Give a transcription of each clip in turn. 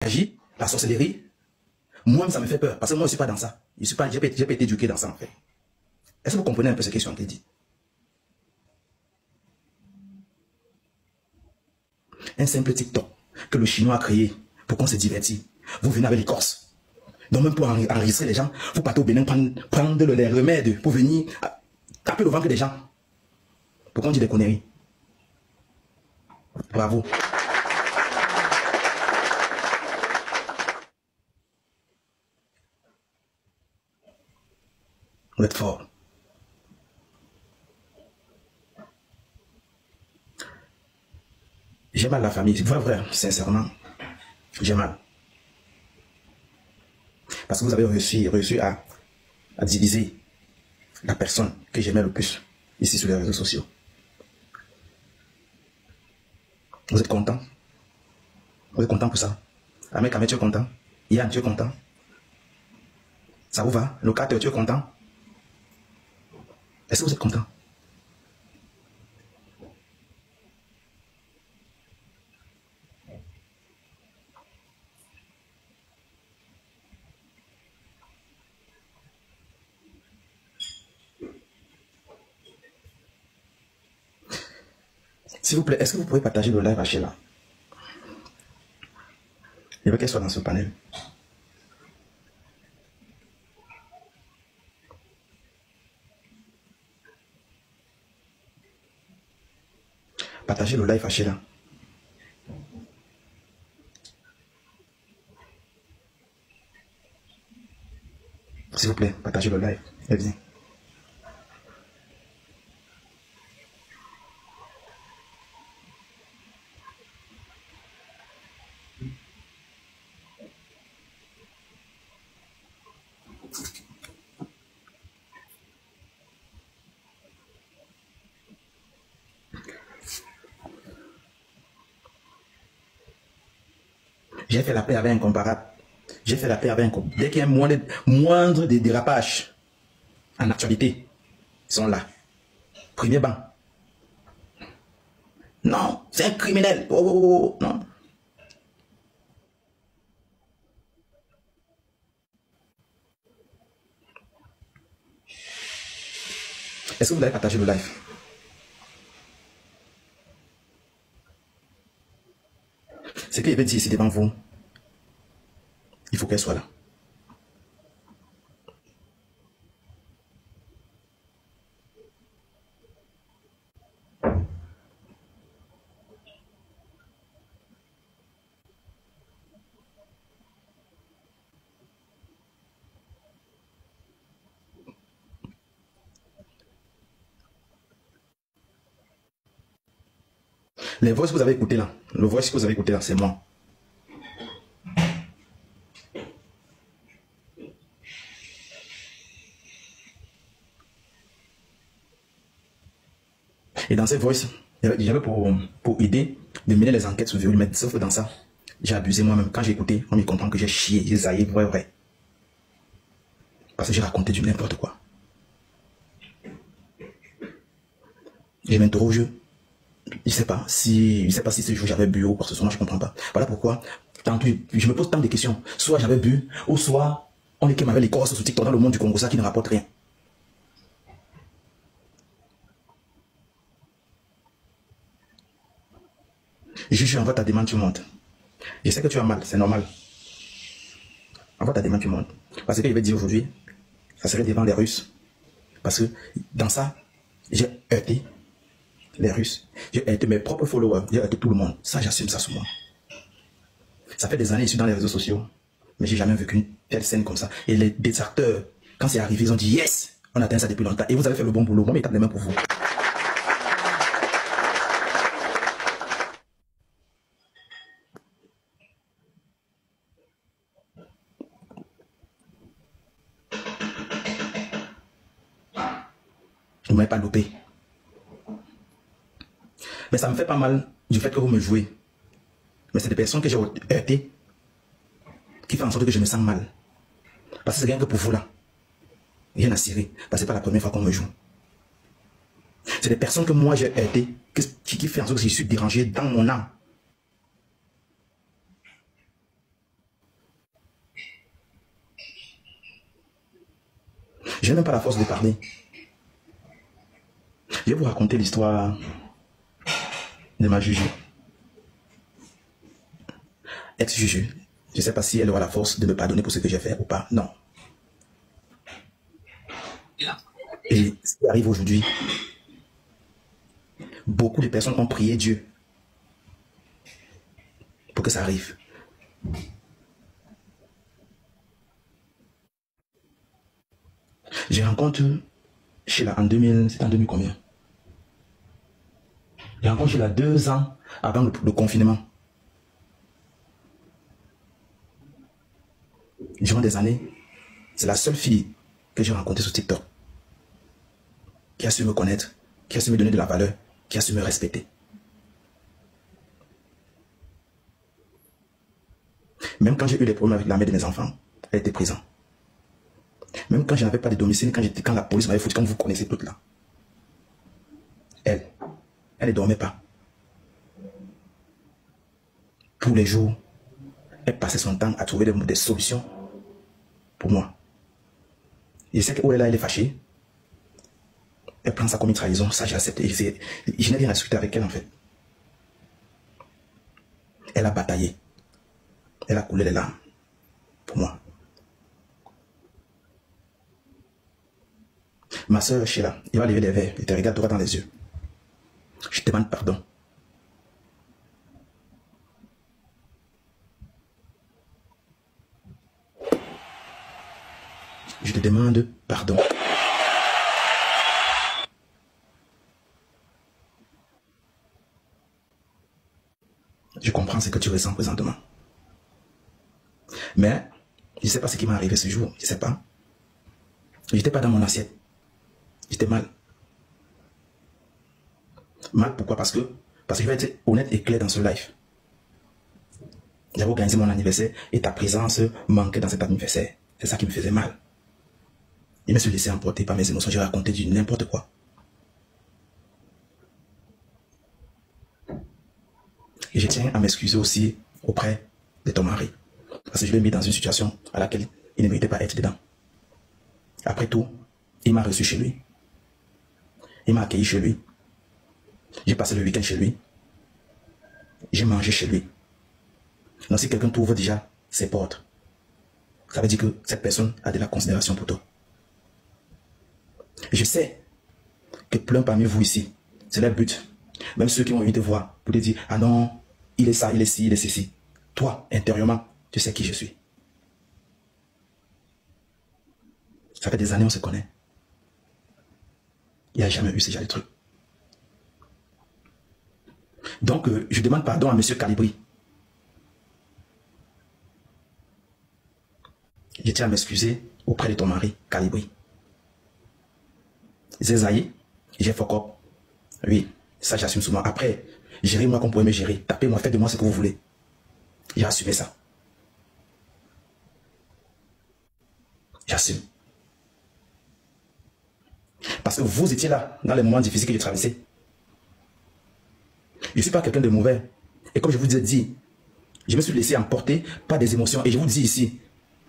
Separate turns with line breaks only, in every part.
magie, la sorcellerie, moi, ça me fait peur. Parce que moi, je ne suis pas dans ça. Je n'ai pas été éduqué dans ça, en fait. Est-ce que vous comprenez un peu ce que je suis en train de dire? Un simple TikTok que le Chinois a créé pour qu'on se divertisse. Vous venez avec les Corses. Donc même pour enregistrer les gens, vous partez au Bénin prendre les remèdes pour venir taper le ventre des gens. Pour qu'on dise des conneries. Bravo. Vous êtes fort. J'ai mal la famille. Vrai, sincèrement. J'ai mal. Parce que vous avez réussi à diviser la personne que j'aimais le plus ici sur les réseaux sociaux. Vous êtes content? Vous êtes content pour ça? Ahmed, tu es content? Yann, tu es content? Ça vous va? Locateur, tu es content? Est-ce que vous êtes content? S'il vous plaît, est-ce que vous pouvez partager le live à Sheila? Je veux qu'elle soit dans ce panel. Partagez le live à Sheila. S'il vous plaît, partagez le live. Elle vient. J'ai fait la paix avec incomparable. J'ai fait la paix avec incomparable. Dès qu'il y a un moindre dérapage en actualité, ils sont là. Premier banc. Non, c'est un criminel. Oh, oh, oh, oh. Non. Est-ce que vous avez partagé le live? Ce qu'il veut dire ici devant vous, il faut qu'elle soit là. Les voix que vous avez écoutées là, le voice que vous avez écouté là, c'est moi. Et dans cette voice, j'avais pour idée de mener les enquêtes sur viol, mais sauf que dans ça, j'ai abusé moi-même. Quand j'ai écouté, on me comprend que j'ai chié, j'ai zaillé, vrai. Parce que j'ai raconté du n'importe quoi. Je m'interroge. Je ne sais pas si ce jour j'avais bu ou quoi que ce soit, moi je ne comprends pas. Voilà pourquoi, tantôt, je me pose tant de questions. Soit j'avais bu, ou soit on est qui m'avait les Corses sous TikTok dans le monde du Congo, ça qui ne rapporte rien. Je envoie ta demande, tu montes. Je sais que tu as mal, c'est normal. Envoie ta demande, tu montes. Parce que je vais dire aujourd'hui, ça serait devant les Russes. Parce que dans ça, j'ai heurté les Russes. J'ai heurté mes propres followers. J'ai heurté tout le monde. Ça, j'assume ça souvent. Ça fait des années que je suis dans les réseaux sociaux. Mais j'ai jamais vécu une telle scène comme ça. Et les détracteurs, quand c'est arrivé, ils ont dit yes, on atteint ça depuis longtemps. Et vous avez fait le bon boulot. Moi, je tape les mains pour vous. Vous ne m'avez pas loupé. Mais ça me fait pas mal du fait que vous me jouez. Mais c'est des personnes que j'ai heurtées qui font en sorte que je me sens mal. Parce que c'est rien que pour vous là. Rien à cirer. Parce que c'est pas la première fois qu'on me joue. C'est des personnes que moi j'ai heurtées qui font en sorte que je suis dérangé dans mon âme. Je n'ai même pas la force de parler. Je vais vous raconter l'histoire de ma Juju. Ex-Juju. Je ne sais pas si elle aura la force de me pardonner pour ce que j'ai fait ou pas. Non. Et ce qui arrive aujourd'hui, beaucoup de personnes ont prié Dieu pour que ça arrive. J'ai rencontré Sheila en 2000, c'est en 2000 combien? J'ai rencontré Sheila 2 ans avant le confinement. Durant des années, c'est la seule fille que j'ai rencontrée sur TikTok qui a su me connaître, qui a su me donner de la valeur, qui a su me respecter. Même quand j'ai eu les problèmes avec la mère de mes enfants, elle était présente. Même quand je n'avais pas de domicile, quand la police m'avait foutu, comme vous connaissez toutes là, elle ne dormait pas. Tous les jours, elle passait son temps à trouver des solutions pour moi. Et je sais qu'elle est fâchée. Elle prend ça comme une trahison, ça j'ai accepté. Je n'ai rien à discuter avec elle en fait. Elle a bataillé. Elle a coulé les larmes pour moi. Ma soeur Sheila, il va lever les verres, il te regarde droit dans les yeux. Je te demande pardon. Je te demande pardon. Je comprends ce que tu ressens présentement. Mais, je ne sais pas ce qui m'est arrivé ce jour. Je ne sais pas. Je n'étais pas dans mon assiette. J'étais mal. Mal, pourquoi? Parce que je vais être honnête et clair dans ce live. J'avais organisé mon anniversaire et ta présence manquait dans cet anniversaire. C'est ça qui me faisait mal. Je me suis laissé emporter par mes émotions. J'ai raconté du n'importe quoi. Et je tiens à m'excuser aussi auprès de ton mari. Parce que je l'ai mis dans une situation à laquelle il ne méritait pas être dedans. Après tout, il m'a reçu chez lui. Il m'a accueilli chez lui. J'ai passé le week-end chez lui. J'ai mangé chez lui. Donc si quelqu'un t'ouvre déjà ses portes, ça veut dire que cette personne a de la considération pour toi. Et je sais que plein parmi vous ici, c'est leur but. Même ceux qui ont envie de voir, pour te dire, ah non, il est ça, il est ci, il est ceci. Toi, intérieurement, tu sais qui je suis. Ça fait des années on se connaît. Il n'y a jamais eu ce genre de truc. Donc, je demande pardon à M. Calibri. Je tiens à m'excuser auprès de ton mari, Calibri. Zézaï, j'ai fuck up. Oui, ça j'assume souvent. Après, gérez-moi comme vous pouvez me gérer. Tapez-moi, faites de moi ce que vous voulez. J'ai assumé ça. J'assume. Parce que vous étiez là, dans les moments difficiles que j'ai traversés. Je ne suis pas quelqu'un de mauvais. Et comme je vous ai dit, je me suis laissé emporter par des émotions. Et je vous dis ici,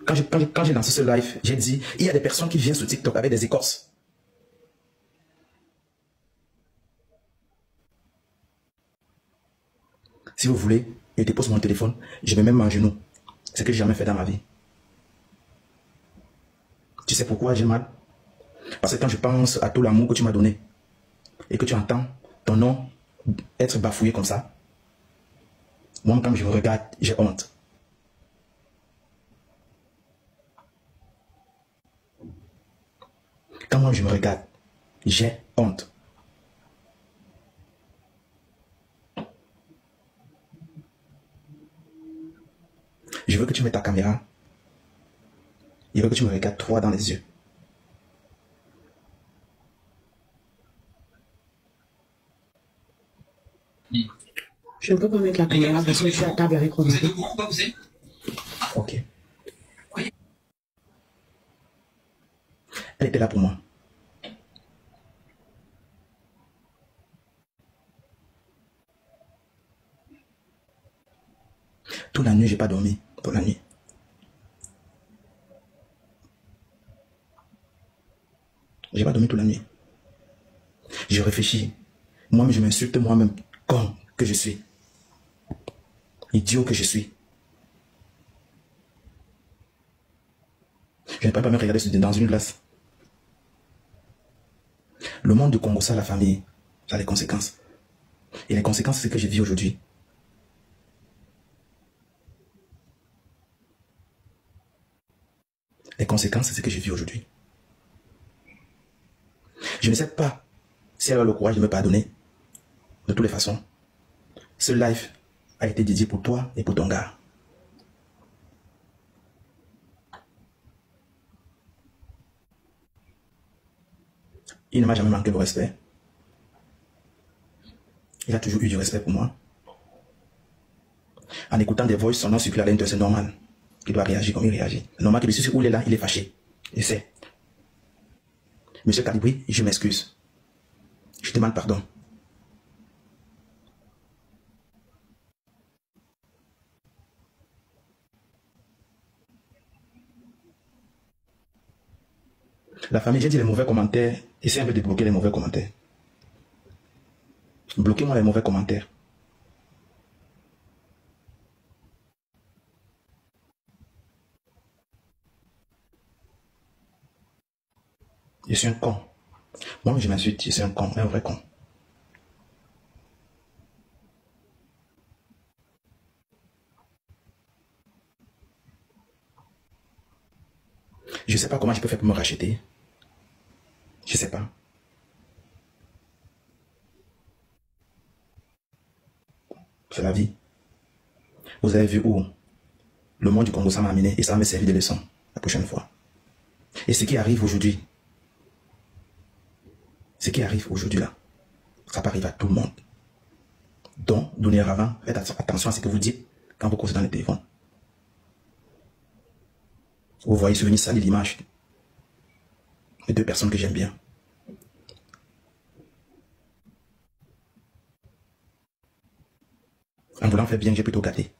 quand j'ai lancé ce live, j'ai dit, il y a des personnes qui viennent sur TikTok avec des écorces. Si vous voulez, je dépose mon téléphone, je me mets même à genoux. C'est ce que j'ai jamais fait dans ma vie. Tu sais pourquoi j'ai mal? Parce que quand je pense à tout l'amour que tu m'as donné, et que tu entends ton nom être bafouillé comme ça, moi, quand je me regarde, j'ai honte. Quand moi, je me regarde, j'ai honte. Je veux que tu mettes ta caméra. Je veux que tu me regardes droit dans les yeux.
Je ne peux pas mettre la caméra parce que je suis à table avec Romain.
Ok. Elle était là pour moi. Toute la nuit, j'ai pas dormi. Toute la nuit. J'ai pas dormi toute la nuit. Je réfléchis. Moi-même, je m'insulte moi-même. Con que je suis. Idiot que je suis. Je ne peux pas me regarder dans une glace. Le monde de Congo, ça, la famille, ça a des conséquences. Et les conséquences, c'est ce que je vis aujourd'hui. Les conséquences, c'est ce que je vis aujourd'hui. Je ne sais pas si elle a le courage de me pardonner. De toutes les façons, ce live a été dédié pour toi et pour ton gars. Il ne m'a jamais manqué de respect. Il a toujours eu du respect pour moi. En écoutant des voix, son nom circule à l'intérieur, c'est normal. Il doit réagir comme il réagit. C'est normal qu'il où il est là, il est fâché. Je sais. Monsieur Calibri, je m'excuse. Je demande pardon. La famille, j'ai dit les mauvais commentaires. Essayez un peu de bloquer les mauvais commentaires. Bloquez-moi les mauvais commentaires. Je suis un con. Moi, je m'insulte, je suis un con, un vrai con. Je ne sais pas comment je peux faire pour me racheter. Je ne sais pas. C'est la vie. Vous avez vu où le monde du Congo, ça m'a amené et ça va me servir de leçon la prochaine fois. Et ce qui arrive aujourd'hui, là, ça peut arriver à tout le monde. Donc, dorénavant, faites attention à ce que vous dites quand vous causez dans le téléphone. Vous voyez souvenir salir l'image de deux personnes que j'aime bien. En voulant faire bien, j'ai plutôt gâté.